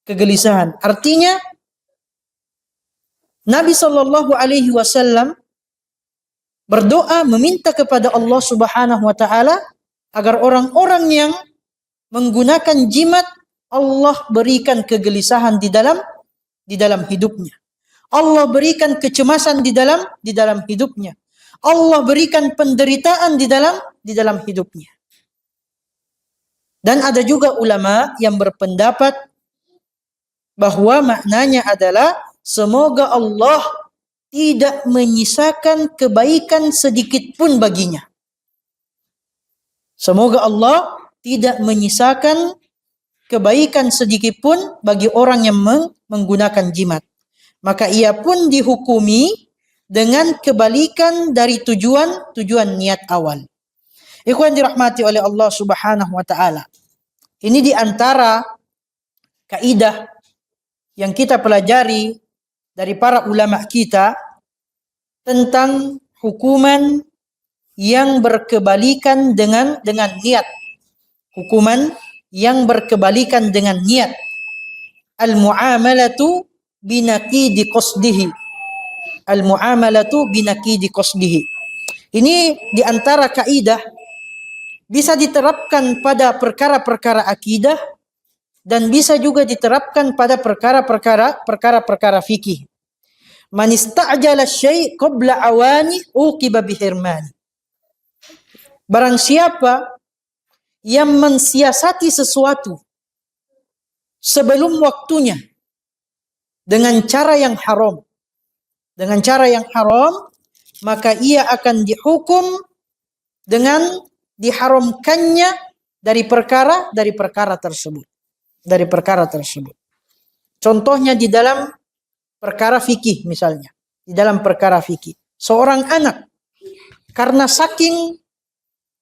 Kegelisahan. Artinya Nabi Shallallahu Alaihi Wasallam berdoa meminta kepada Allah Subhanahu Wa Taala agar orang-orang yang menggunakan jimat Allah berikan kegelisahan di dalam hidupnya. Allah berikan kecemasan di dalam hidupnya. Allah berikan penderitaan di dalam hidupnya. Dan ada juga ulama yang berpendapat bahwa maknanya adalah semoga Allah tidak menyisakan kebaikan sedikit pun baginya. Semoga Allah tidak menyisakan kebaikan sedikit pun bagi orang yang menggunakan jimat. Maka ia pun dihukumi dengan kebalikan dari tujuan niat awal. Ikhwan dirahmati oleh Allah Subhanahu wa taala. Ini di antara kaidah yang kita pelajari dari para ulama kita tentang hukuman yang berkebalikan dengan niat. Hukuman yang berkebalikan dengan niat. Al-mu'amalatu binaqidi qasdihi. Al-mu'amalatu binaqidi qasdihi. Ini di antara kaidah bisa diterapkan pada perkara-perkara akidah dan bisa juga diterapkan pada perkara-perkara fikih. Man ista'jala syai' qabla awani uqiba bihirmani. Barang siapa yang mensiasati sesuatu sebelum waktunya dengan cara yang haram, maka ia akan dihukum dengan diharamkannya dari perkara tersebut. Contohnya di dalam perkara fikih misalnya. Di dalam perkara fikih. Seorang anak karena saking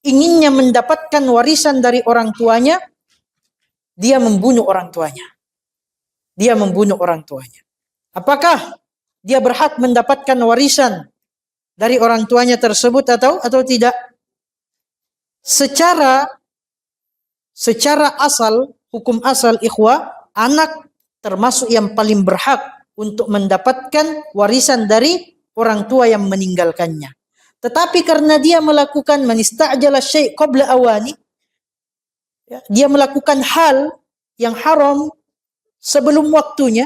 inginnya mendapatkan warisan dari orang tuanya, dia membunuh orang tuanya. Apakah dia berhak mendapatkan warisan dari orang tuanya tersebut atau tidak? Secara asal, hukum asal ikhwah, anak termasuk yang paling berhak untuk mendapatkan warisan dari orang tua yang meninggalkannya. Tetapi karena dia melakukan man ista'jala syai' qabla awani, dia melakukan hal yang haram sebelum waktunya,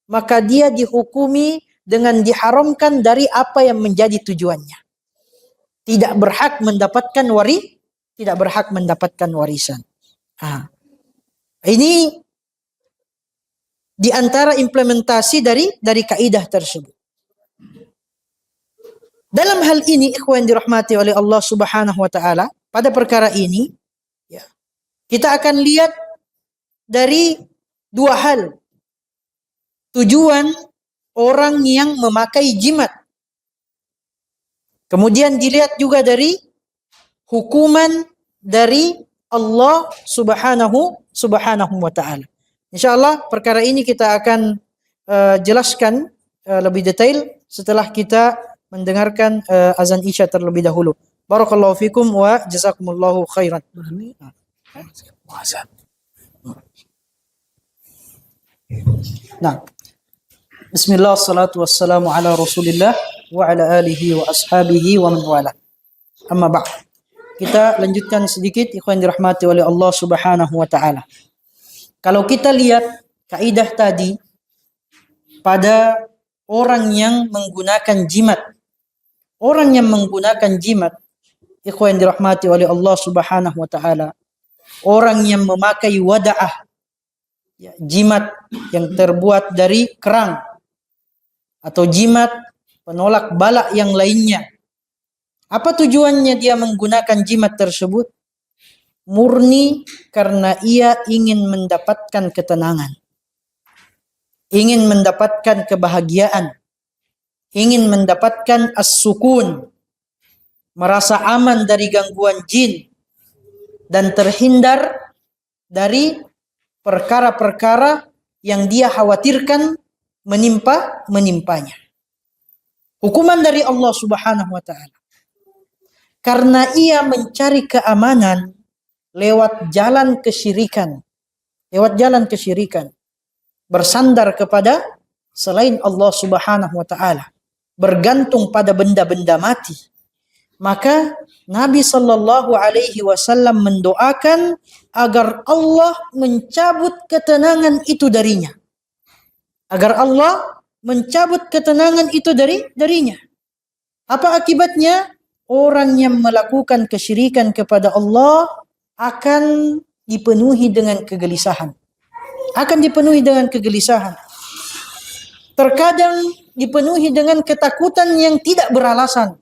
maka dia dihukumi dengan diharamkan dari apa yang menjadi tujuannya. Tidak berhak mendapatkan warisan. Ini di antara implementasi dari kaidah tersebut. Dalam hal ini ikhwan dirahmati oleh Allah Subhanahu wa taala, pada perkara ini kita akan lihat dari dua hal. Tujuan orang yang memakai jimat. Kemudian dilihat juga dari hukuman dari Allah Subhanahu wa taala. Insyaallah perkara ini kita akan jelaskan lebih detail setelah kita mendengarkan azan Isya terlebih dahulu. Barakallahu fikum wa jazakumullahu khairan. Nah, bismillah, salatu wassalamu ala rasulillah wa ala alihi wa ashabihi wa man wala. Amma ba'd. Kita lanjutkan sedikit ikhwan dirahmati oleh Allah Subhanahu wa taala. Kalau kita lihat kaidah tadi pada orang yang menggunakan jimat. Orang yang menggunakan jimat, ikhwan dirahmati oleh Allah Subhanahu wa taala, orang yang memakai wada'ah, jimat yang terbuat dari kerang atau jimat penolak bala yang lainnya. Apa tujuannya dia menggunakan jimat tersebut? Murni karena ia ingin mendapatkan ketenangan, ingin mendapatkan kebahagiaan, ingin mendapatkan as-sukun, merasa aman dari gangguan jin dan terhindar dari perkara-perkara yang dia khawatirkan menimpanya. Hukuman dari Allah Subhanahu wa taala. karena ia mencari keamanan lewat jalan kesyirikan. Lewat jalan kesyirikan. Bersandar kepada selain Allah Subhanahu wa taala. Bergantung pada benda-benda mati. Maka Nabi sallallahu alaihi wasallam mendoakan agar Allah mencabut ketenangan itu darinya. Agar Allah mencabut ketenangan itu darinya. Apa akibatnya? Orang yang melakukan kesyirikan kepada Allah akan dipenuhi dengan kegelisahan. Akan dipenuhi dengan kegelisahan. Terkadang dipenuhi dengan ketakutan yang tidak beralasan.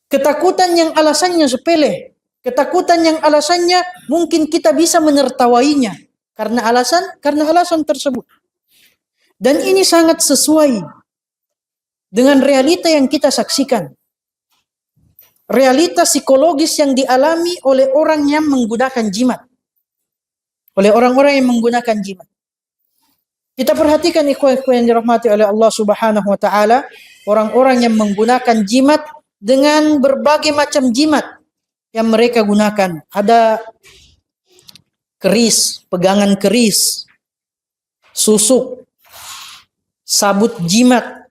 Ketakutan yang alasannya sepele. Ketakutan yang alasannya mungkin kita bisa menertawainya. Karena alasan tersebut. Dan ini sangat sesuai dengan realita yang kita saksikan. Realita psikologis yang dialami oleh orang yang menggunakan jimat. Oleh orang-orang yang menggunakan jimat. Kita perhatikan ikhwan-ikhwan yang dirahmati oleh Allah Subhanahu wa taala, orang-orang yang menggunakan jimat dengan berbagai macam jimat yang mereka gunakan. Ada keris, pegangan keris, susuk, sabut jimat,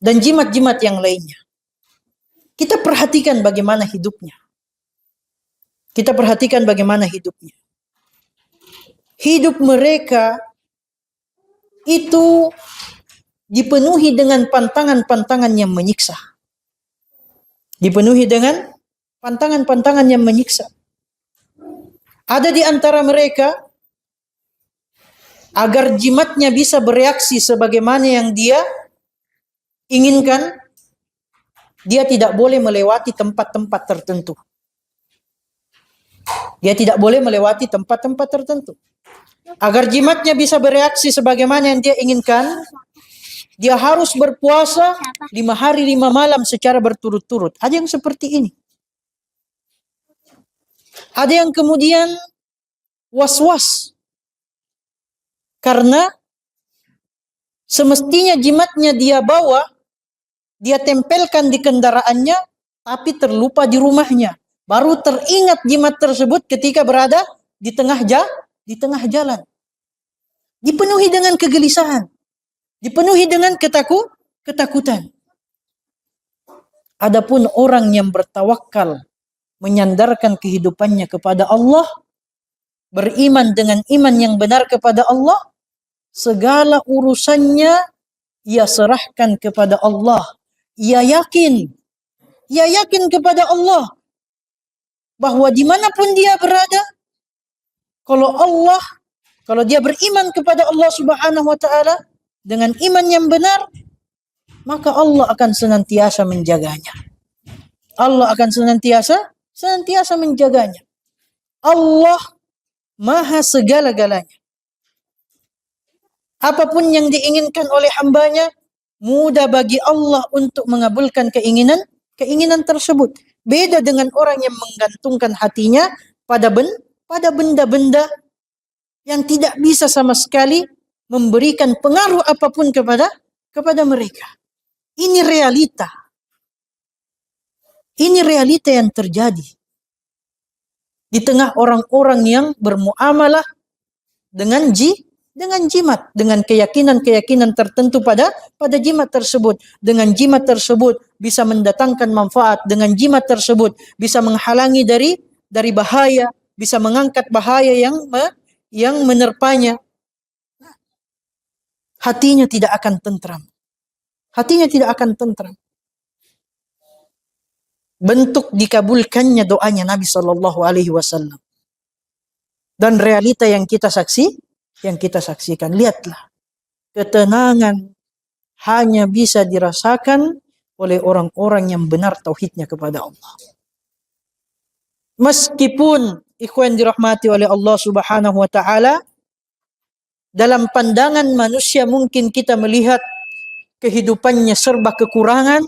dan jimat-jimat yang lainnya. Kita perhatikan bagaimana hidupnya. Kita perhatikan bagaimana hidupnya. Hidup mereka itu dipenuhi dengan pantangan-pantangan yang menyiksa. Dipenuhi dengan pantangan-pantangan yang menyiksa. Ada di antara mereka agar jimatnya bisa bereaksi sebagaimana yang dia inginkan, dia tidak boleh melewati tempat-tempat tertentu. Dia tidak boleh melewati tempat-tempat tertentu. Agar jimatnya bisa bereaksi sebagaimana yang dia inginkan, dia harus berpuasa 5 hari 5 malam secara berturut-turut. Ada yang seperti ini. Ada yang kemudian was-was. Karena semestinya jimatnya dia bawa, dia tempelkan di kendaraannya, tapi terlupa di rumahnya. Baru teringat jimat tersebut ketika berada di tengah jalan. Dipenuhi dengan kegelisahan. Dipenuhi dengan ketakutan. Adapun orang yang bertawakal, menyandarkan kehidupannya kepada Allah, beriman dengan iman yang benar kepada Allah, segala urusannya ia serahkan kepada Allah. Ia yakin kepada Allah bahwa dimanapun dia berada, kalau dia beriman kepada Allah Subhanahu wa taala dengan iman yang benar, maka Allah akan senantiasa menjaganya. Allah akan senantiasa menjaganya. Allah Maha segala-galanya. Apapun yang diinginkan oleh hambanya, mudah bagi Allah untuk mengabulkan keinginan tersebut. Beda dengan orang yang menggantungkan hatinya pada benda-benda yang tidak bisa sama sekali memberikan pengaruh apapun kepada mereka. Ini realita. Ini realita yang terjadi di tengah orang-orang yang bermuamalah dengan jimat, dengan keyakinan-keyakinan tertentu pada jimat tersebut. Dengan jimat tersebut bisa mendatangkan manfaat, dengan jimat tersebut bisa menghalangi dari bahaya, bisa mengangkat bahaya yang menerpanya. Hatinya tidak akan tentram. Hatinya tidak akan tentram. Bentuk dikabulkannya doanya Nabi Shallallahu Alaihi Wasallam dan realita yang kita saksikan. Lihatlah, ketenangan hanya bisa dirasakan oleh orang-orang yang benar tauhidnya kepada Allah. Meskipun ikhwan dirahmati oleh Allah Subhanahu wa taala, dalam pandangan manusia mungkin kita melihat kehidupannya serba kekurangan,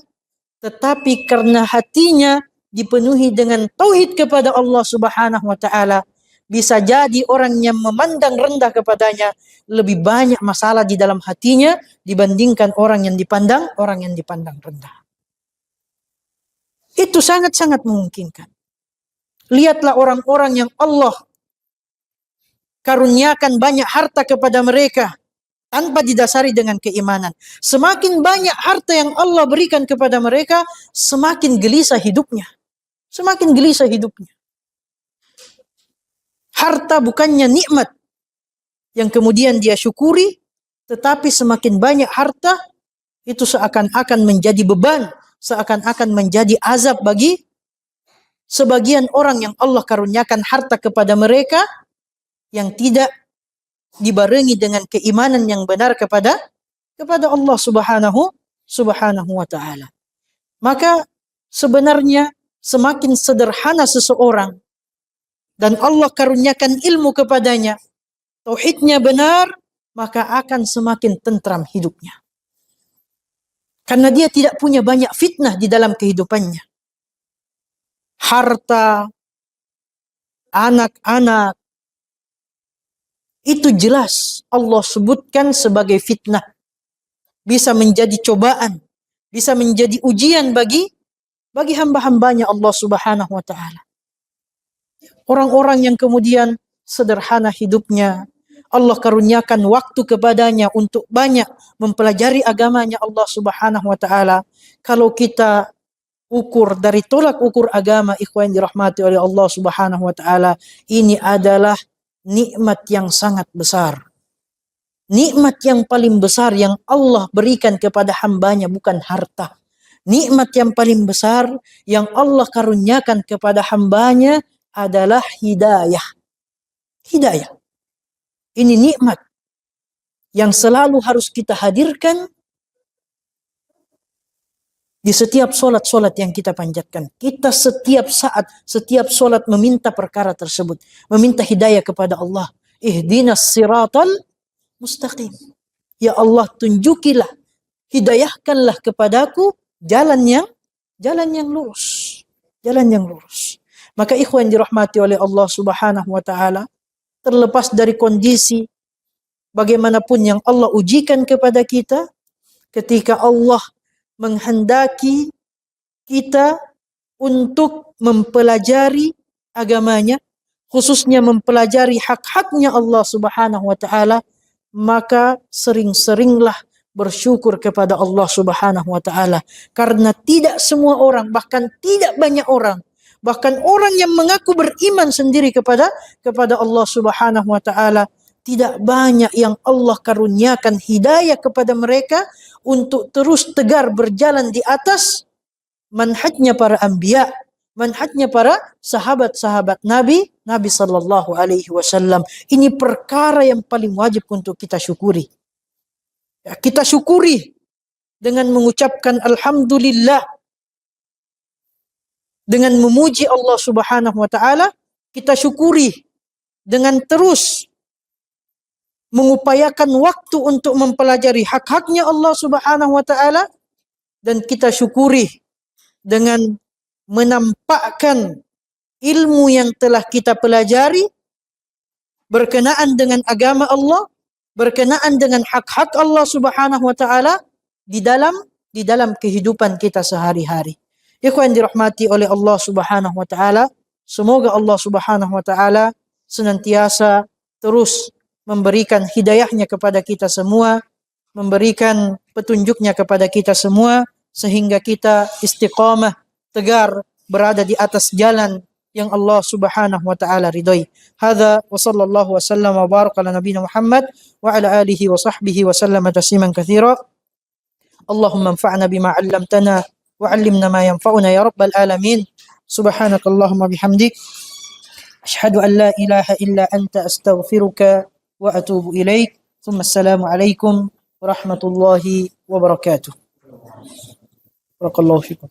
tetapi karena hatinya dipenuhi dengan tauhid kepada Allah Subhanahu wa taala, bisa jadi orang yang memandang rendah kepadanya lebih banyak masalah di dalam hatinya dibandingkan orang yang dipandang rendah. Itu sangat-sangat memungkinkan. Lihatlah orang-orang yang Allah karuniakan banyak harta kepada mereka tanpa didasari dengan keimanan. Semakin banyak harta yang Allah berikan kepada mereka, semakin gelisah hidupnya. Semakin gelisah hidupnya. Harta bukannya nikmat yang kemudian dia syukuri, tetapi semakin banyak harta, itu seakan-akan menjadi beban, seakan-akan menjadi azab bagi sebagian orang yang Allah karuniakan harta kepada mereka, yang tidak dibarengi dengan keimanan yang benar kepada Allah subhanahu wa ta'ala. Maka sebenarnya semakin sederhana seseorang dan Allah karuniakan ilmu kepadanya, tauhidnya benar, maka akan semakin tentram hidupnya. Karena dia tidak punya banyak fitnah di dalam kehidupannya. Harta, anak-anak, itu jelas Allah sebutkan sebagai fitnah. Bisa menjadi cobaan, bisa menjadi ujian bagi hamba-hambanya Allah subhanahu wa ta'ala. Orang-orang yang kemudian sederhana hidupnya, Allah karuniakan waktu kepadanya untuk banyak mempelajari agamanya Allah subhanahu wa ta'ala. Kalau kita ukur dari tolak ukur agama, ikhwan dirahmati oleh Allah subhanahu wa ta'ala, ini adalah nikmat yang sangat besar. Nikmat yang paling besar yang Allah berikan kepada hambanya bukan harta. Nikmat yang paling besar yang Allah karuniakan kepada hambanya adalah hidayah. Hidayah. Ini nikmat yang selalu harus kita hadirkan di setiap solat-solat yang kita panjatkan. Kita setiap saat, setiap solat meminta perkara tersebut. Meminta hidayah kepada Allah. Ihdinas siratal mustaqim. Ya Allah, tunjukilah, hidayahkanlah kepadaku jalan yang lurus. Jalan yang lurus. Maka ikhwan dirahmati oleh Allah subhanahu wa ta'ala, terlepas dari kondisi bagaimanapun yang Allah ujikan kepada kita, ketika Allah menghendaki kita untuk mempelajari agamanya, khususnya mempelajari hak-haknya Allah subhanahu wa ta'ala, maka sering-seringlah bersyukur kepada Allah subhanahu wa ta'ala. Karena tidak semua orang, bahkan tidak banyak orang, bahkan orang yang mengaku beriman sendiri kepada Allah subhanahu wa ta'ala, tidak banyak yang Allah karuniakan hidayah kepada mereka untuk terus tegar berjalan di atas manhajnya para anbiya, manhajnya para sahabat-sahabat Nabi sallallahu alaihi wasallam. Ini perkara yang paling wajib untuk kita syukuri. Ya, kita syukuri dengan mengucapkan alhamdulillah, dengan memuji Allah subhanahu wa ta'ala. Kita syukuri dengan terus mengupayakan waktu untuk mempelajari hak-haknya Allah subhanahu wa ta'ala. Dan kita syukuri dengan menampakkan ilmu yang telah kita pelajari berkenaan dengan agama Allah, berkenaan dengan hak-hak Allah subhanahu wa ta'ala di dalam kehidupan kita sehari-hari. Ikhwan dirahmati oleh Allah subhanahu wa ta'ala, semoga Allah subhanahu wa ta'ala senantiasa terus memberikan hidayahnya kepada kita semua, memberikan petunjuknya kepada kita semua, sehingga kita istiqamah, tegar, berada di atas jalan yang Allah subhanahu wa ta'ala ridhai. Hadza wa sallallahu wa sallam wa baraka ala nabiyina Muhammad wa ala alihi wa sahbihi wa sallama tasliman katsira. Allahumma anfa'na bima 'allamtana wa 'allimna ma yanfa'una ya rabbal alamin. Subhanakallahumma bihamdik asyhadu an la ilaha illa anta astaghfiruka wa atubu ilaik. Assalamu alaikum warahmatullahi wabarakatuh. Barakallahu fikum.